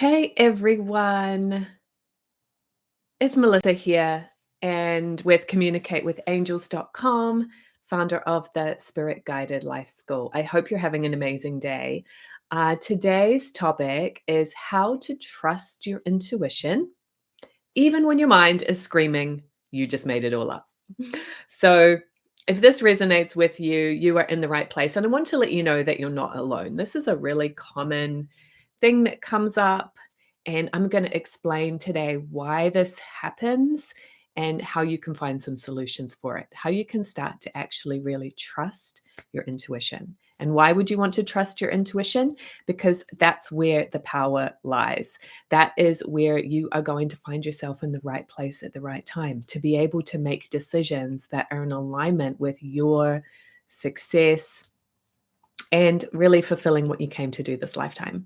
Hey everyone, it's Melissa here, and with communicatewithangels.com, founder of the Spirit Guided Life School. I hope you're having an amazing day. Today's topic is how to trust your intuition, even when your mind is screaming, you just made it all up. So, if this resonates with you, you are in the right place. And I want to let you know that you're not alone. This is a really common thing that comes up. And I'm going to explain today why this happens and how you can find some solutions for it, how you can start to actually really trust your intuition. And why would you want to trust your intuition? Because that's where the power lies. That is where you are going to find yourself in the right place at the right time to be able to make decisions that are in alignment with your success and really fulfilling what you came to do this lifetime.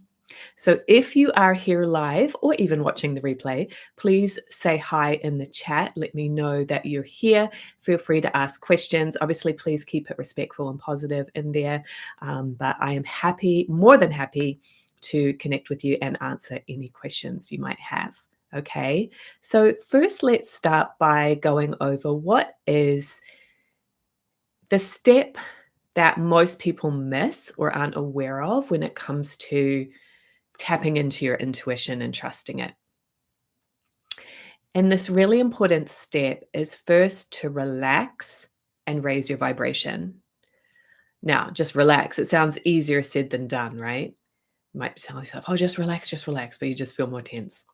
So if you are here live or even watching the replay, please say hi in the chat. Let me know that you're here. Feel free to ask questions. Obviously, please keep it respectful and positive in there. But I am happy, more than happy, to connect with you and answer any questions you might have. Okay, so first let's start by going over what is the step that most people miss or aren't aware of when it comes to tapping into your intuition and trusting it. And this really important step is first to relax and raise your vibration. Now, just relax. It sounds easier said than done, right? You might tell yourself, oh, just relax, but you just feel more tense.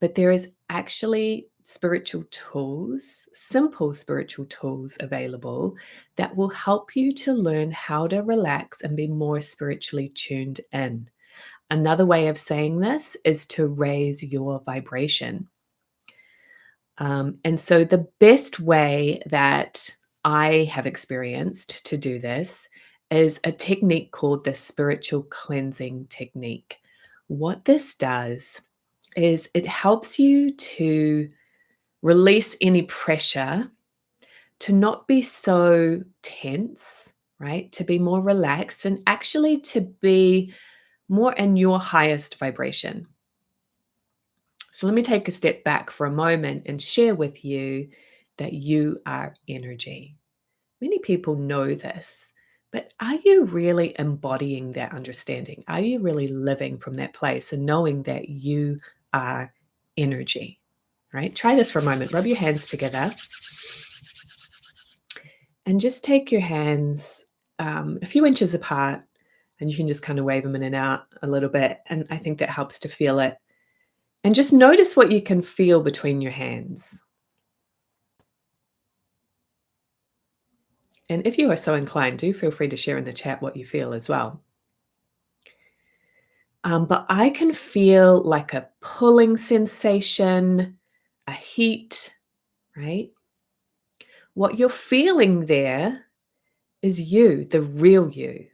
But there is actually spiritual tools, simple spiritual tools available that will help you to learn how to relax and be more spiritually tuned in. Another way of saying this is to raise your vibration. And so, the best way that I have experienced to do this is a technique called the spiritual cleansing technique. What this does is it helps you to release any pressure, to not be so tense, right? To be more relaxed and actually to be more in your highest vibration. So let me take a step back for a moment and share with you that you are energy. Many people know this, but are you really embodying that understanding? Are you really living from that place and knowing that you are energy? Right? Try this for a moment. Rub your hands together and just take your hands a few inches apart, and you can just kind of wave them in and out a little bit. And I think that helps to feel it. And just notice what you can feel between your hands. And if you are so inclined, do feel free to share in the chat what you feel as well. But I can feel like a pulling sensation, a heat, right? What you're feeling there is you, the real you.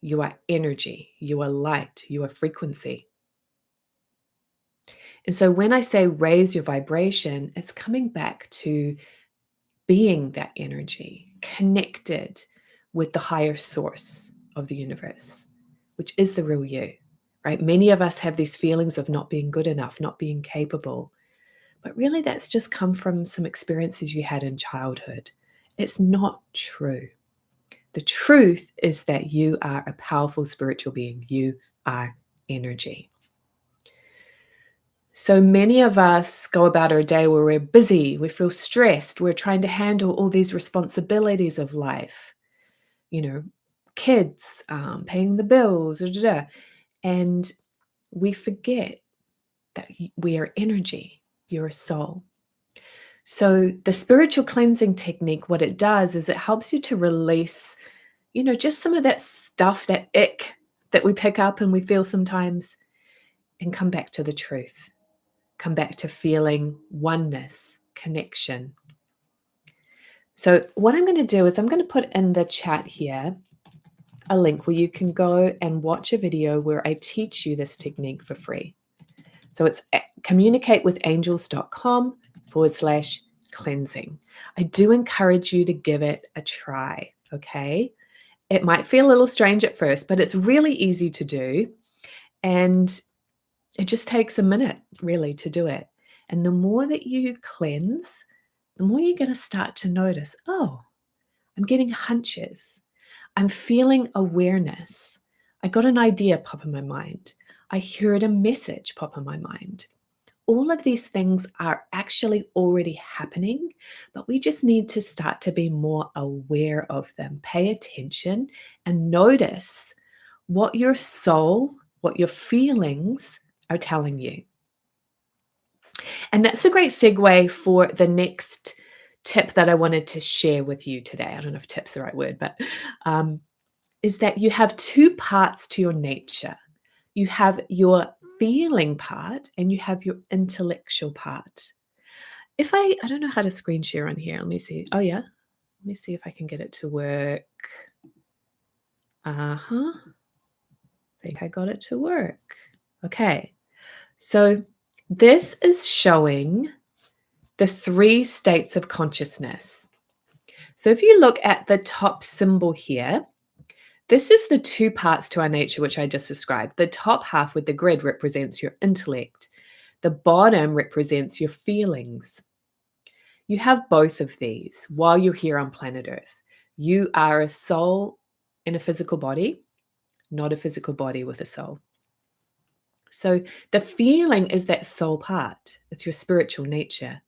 You are energy, you are light, you are frequency. And so when I say raise your vibration, it's coming back to being that energy, connected with the higher source of the universe, which is the real you, right? Many of us have these feelings of not being good enough, not being capable, but really that's just come from some experiences you had in childhood. It's not true. The truth is that you are a powerful spiritual being. You are energy. So many of us go about our day where we're busy, we feel stressed, we're trying to handle all these responsibilities of life, you know, kids, paying the bills, da, da, da. And we forget that we are energy, you're a soul. So the spiritual cleansing technique, what it does is it helps you to release, just some of that stuff, that ick that we pick up and we feel sometimes, and come back to the truth. Come back to feeling oneness, connection. So what I'm going to do is I'm going to put in the chat here a link where you can go and watch a video where I teach you this technique for free. So it's communicatewithangels.com/cleansing. I do encourage you to give it a try, okay? It might feel a little strange at first, but it's really easy to do. And It just takes a minute, really, to do it. And the more that you cleanse, the more you're going to start to notice, oh, I'm getting hunches. I'm feeling awareness. I got an idea pop in my mind. I heard a message pop in my mind. All of these things are actually already happening, but we just need to start to be more aware of them. Pay attention and notice what your soul, what your feelings are telling you. And that's a great segue for the next tip that I wanted to share with you today. I don't know if tip's the right word, but is that you have two parts to your nature. You have your feeling part and you have your intellectual part. If I don't know how to screen share on here. Let me see. Oh yeah. Let me see if I can get it to work. I think I got it to work. Okay. So this is showing the 3 states of consciousness. So if you look at the top symbol here, this is the 2 parts to our nature, which I just described. The top half with the grid represents your intellect. The bottom represents your feelings. You have both of these while you're here on planet Earth. You are a soul in a physical body, not a physical body with a soul. So the feeling is that soul part. It's your spiritual nature.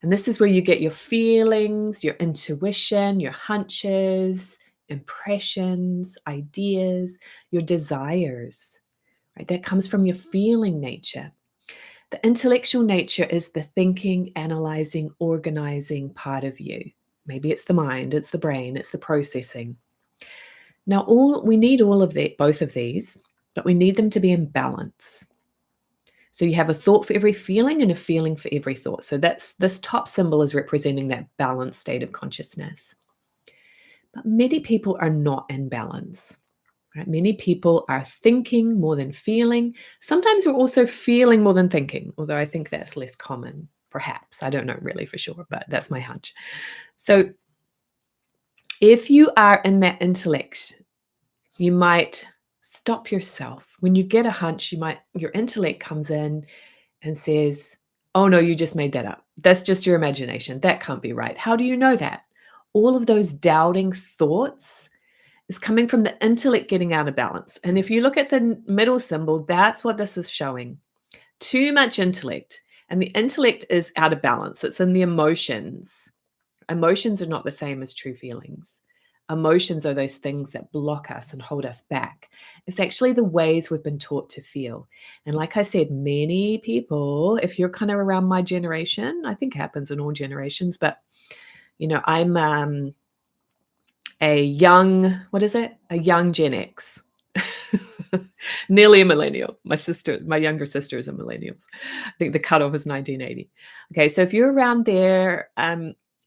And this is where you get your feelings, your intuition, your hunches, impressions, ideas, your desires, right? That comes from your feeling nature. The intellectual nature is the thinking, analyzing, organizing part of you. Maybe it's the mind, it's the brain, it's the processing. Now, we need all of that, both of these, but we need them to be in balance. So you have a thought for every feeling and a feeling for every thought. So this top symbol is representing that balanced state of consciousness. But many people are not in balance. Right? Many people are thinking more than feeling. Sometimes we're also feeling more than thinking, although I think that's less common, perhaps. I don't know really for sure, but that's my hunch. So if you are in that intellect, you might stop yourself. When you get a hunch, your intellect comes in and says, oh no, you just made that up. That's just your imagination. That can't be right. How do you know that? All of those doubting thoughts is coming from the intellect getting out of balance. And if you look at the middle symbol, that's what this is showing. Too much intellect. And the intellect is out of balance. It's in the emotions. Emotions are not the same as true feelings. Emotions are those things that block us and hold us back. It's actually the ways we've been taught to feel. And like I said, many people, if you're kind of around my generation, I think it happens in all generations, but I'm a young, a young Gen X. Nearly a millennial. My younger sister is a millennial. I think the cutoff is 1980. Okay, so if you're around there,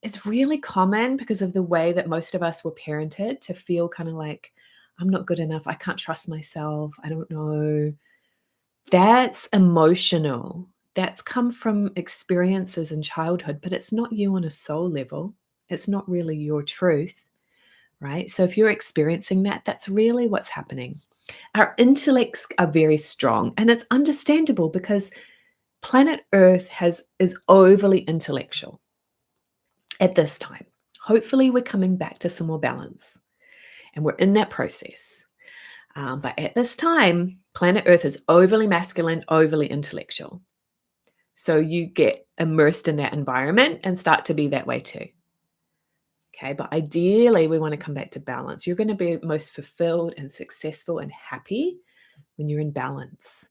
it's really common because of the way that most of us were parented to feel kind of like, I'm not good enough. I can't trust myself. I don't know. That's emotional. That's come from experiences in childhood, but it's not you on a soul level. It's not really your truth, right? So if you're experiencing that, that's really what's happening. Our intellects are very strong, and it's understandable because planet Earth is overly intellectual at this time. Hopefully, we're coming back to some more balance, and we're in that process. But at this time, planet Earth is overly masculine, overly intellectual. So you get immersed in that environment and start to be that way too. Okay, but ideally, we want to come back to balance. You're going to be most fulfilled and successful and happy when you're in balance.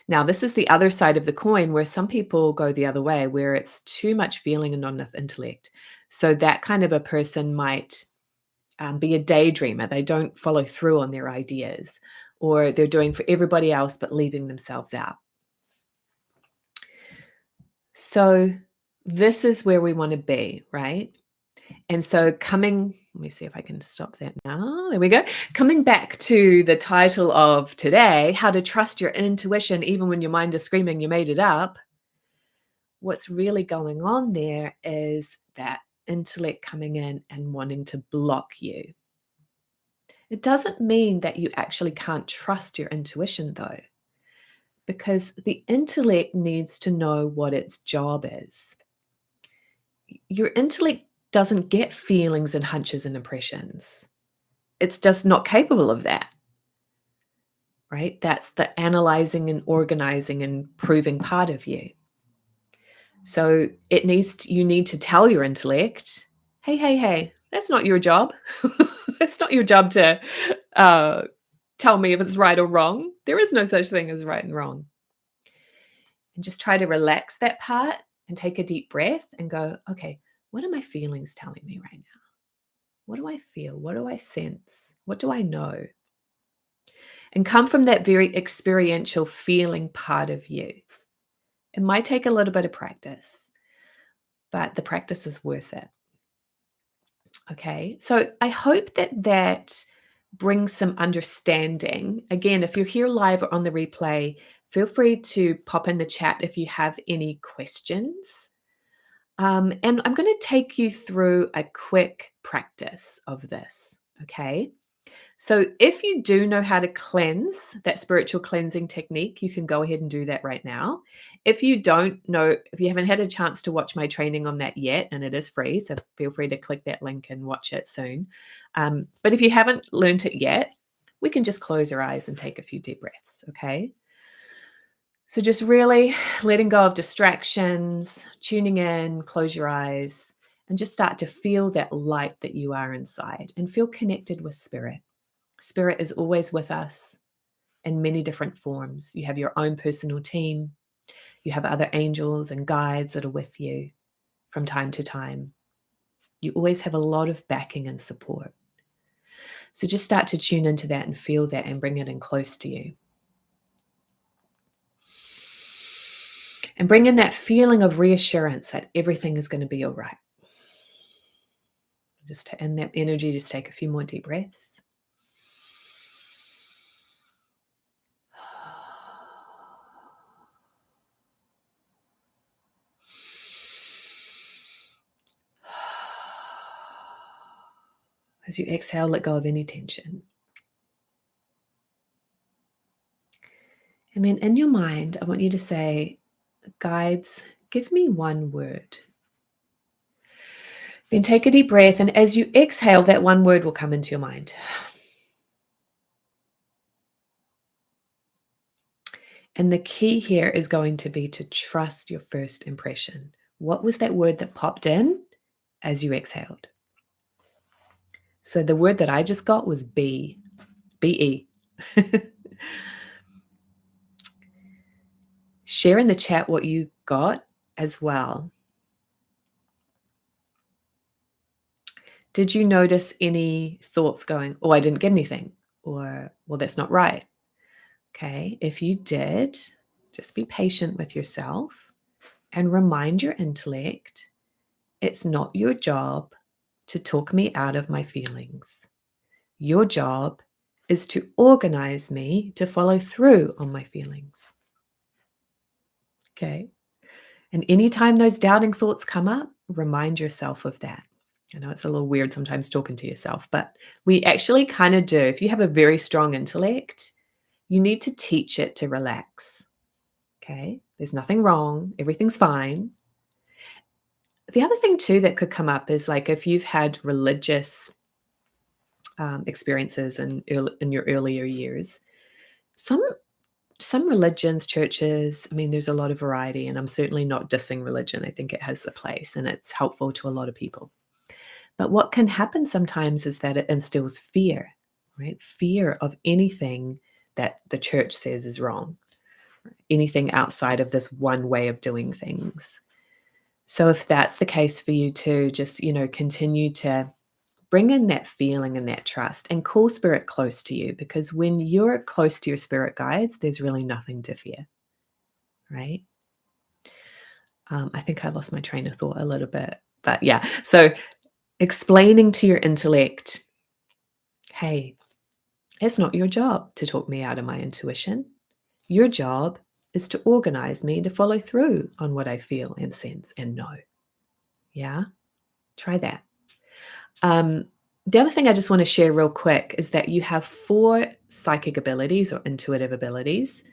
Now, this is the other side of the coin where some people go the other way, where it's too much feeling and not enough intellect. So that kind of a person might be a daydreamer. They don't follow through on their ideas, or they're doing for everybody else but leaving themselves out. So this is where we want to be, right? And so let me see if I can stop that now. There we go. Coming back to the title of today, how to trust your intuition even when your mind is screaming you made it up. What's really going on there is that intellect coming in and wanting to block you. It doesn't mean that you actually can't trust your intuition though. because the intellect needs to know what its job is. Your intellect doesn't get feelings and hunches and impressions. It's just not capable of that, right? That's the analyzing and organizing and proving part of you. So you need to tell your intellect, hey, that's not your job. It's not your job to tell me if it's right or wrong. There is no such thing as right and wrong. And just try to relax that part and take a deep breath and go, okay, what are my feelings telling me right now? What do I feel? What do I sense? What do I know? And come from that very experiential feeling part of you. It might take a little bit of practice, but the practice is worth it. Okay, so I hope that brings some understanding. Again, if you're here live or on the replay, feel free to pop in the chat if you have any questions. And I'm going to take you through a quick practice of this. Okay. So if you do know how to cleanse, that spiritual cleansing technique, you can go ahead and do that right now. If you don't know, if you haven't had a chance to watch my training on that yet, and it is free, so feel free to click that link and watch it soon. But if you haven't learned it yet, we can just close our eyes and take a few deep breaths, okay? So just really letting go of distractions, tuning in, close your eyes, and just start to feel that light that you are inside and feel connected with spirit. Spirit is always with us in many different forms. You have your own personal team. You have other angels and guides that are with you from time to time. You always have a lot of backing and support. So just start to tune into that and feel that and bring it in close to you. And bring in that feeling of reassurance that everything is going to be all right. Just in that energy, just take a few more deep breaths. As you exhale, let go of any tension. And then in your mind, I want you to say, guides, give me one word. Then take a deep breath, and as you exhale, that one word will come into your mind. And the key here is going to be to trust your first impression. What was that word that popped in as you exhaled? So the word that I just got was B, B-E. Share in the chat what you got as well. Did you notice any thoughts going, oh, I didn't get anything? Or, well, that's not right. Okay, if you did, just be patient with yourself and remind your intellect, it's not your job to talk me out of my feelings. Your job is to organize me to follow through on my feelings. Okay. And anytime those doubting thoughts come up, remind yourself of that. I know it's a little weird sometimes talking to yourself, but we actually kind of do. If you have a very strong intellect, you need to teach it to relax. Okay. There's nothing wrong. Everything's fine. The other thing too that could come up is like if you've had religious experiences in your earlier years, some religions, churches, I mean, there's a lot of variety, and I'm certainly not dissing religion. I think it has a place and it's helpful to a lot of people. But what can happen sometimes is that it instills fear, right? Fear of anything that the church says is wrong, anything outside of this one way of doing things. So if that's the case for you too, just, continue to bring in that feeling and that trust and call spirit close to you, because when you're close to your spirit guides, there's really nothing to fear, right? I think I lost my train of thought a little bit, but yeah. So explaining to your intellect, hey, it's not your job to talk me out of my intuition. Your job is to organize me to follow through on what I feel and sense and know. Yeah, try that. The other thing I just want to share real quick is that you have 4 psychic abilities or intuitive abilities.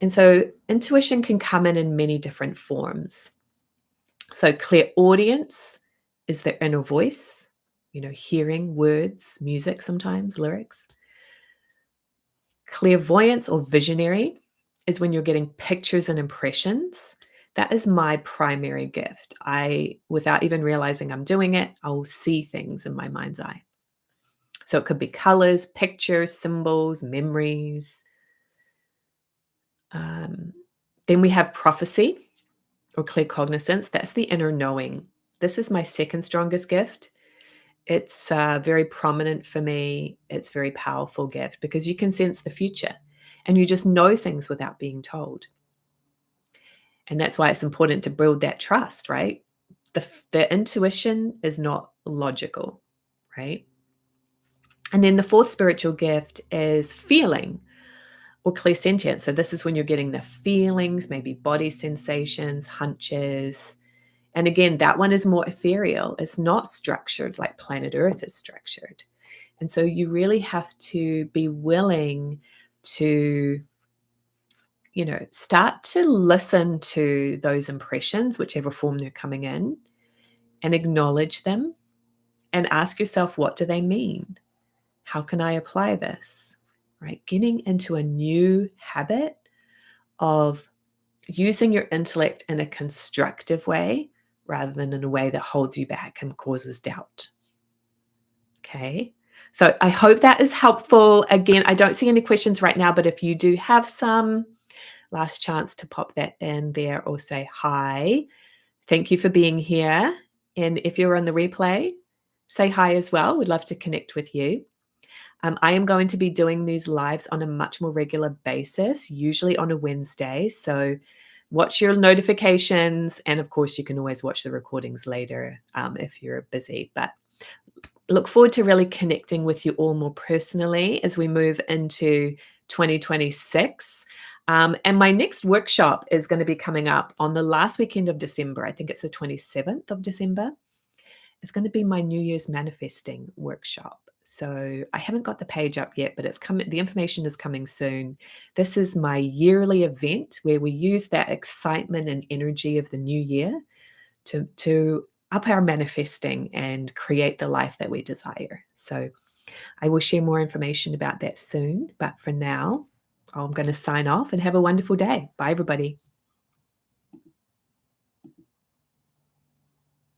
And so intuition can come in many different forms. So clairaudience is the inner voice, hearing words, music, sometimes lyrics. Clairvoyance or visionary is when you're getting pictures and impressions. That is my primary gift. Without even realizing I'm doing it, I'll see things in my mind's eye. So it could be colors, pictures, symbols, memories. Then we have prophecy or claircognizance. That's the inner knowing. This is my second strongest gift. It's very prominent for me. It's a very powerful gift because you can sense the future and you just know things without being told. And that's why it's important to build that trust, right? The intuition is not logical, right? And then the fourth spiritual gift is feeling or clairsentience. So this is when you're getting the feelings, maybe body sensations, hunches. And again, that one is more ethereal. It's not structured like planet Earth is structured. And so you really have to be willing to, start to listen to those impressions, whichever form they're coming in, and acknowledge them and ask yourself, what do they mean? How can I apply this? Right? Getting into a new habit of using your intellect in a constructive way rather than in a way that holds you back and causes doubt. Okay. So I hope that is helpful. Again, I don't see any questions right now, but if you do have some, last chance to pop that in there or say hi. Thank you for being here. And if you're on the replay, say hi as well. We'd love to connect with you. I am going to be doing these lives on a much more regular basis, usually on a Wednesday. So watch your notifications. And of course, you can always watch the recordings later if you're busy. But look forward to really connecting with you all more personally as we move into 2026. And my next workshop is going to be coming up on the last weekend of December. I think it's the 27th of December. It's going to be my New Year's manifesting workshop. So I haven't got the page up yet, but it's coming. The information is coming soon. This is my yearly event where we use that excitement and energy of the new year to up our manifesting and create the life that we desire. So I will share more information about that soon. But for now, I'm going to sign off and have a wonderful day. Bye, everybody.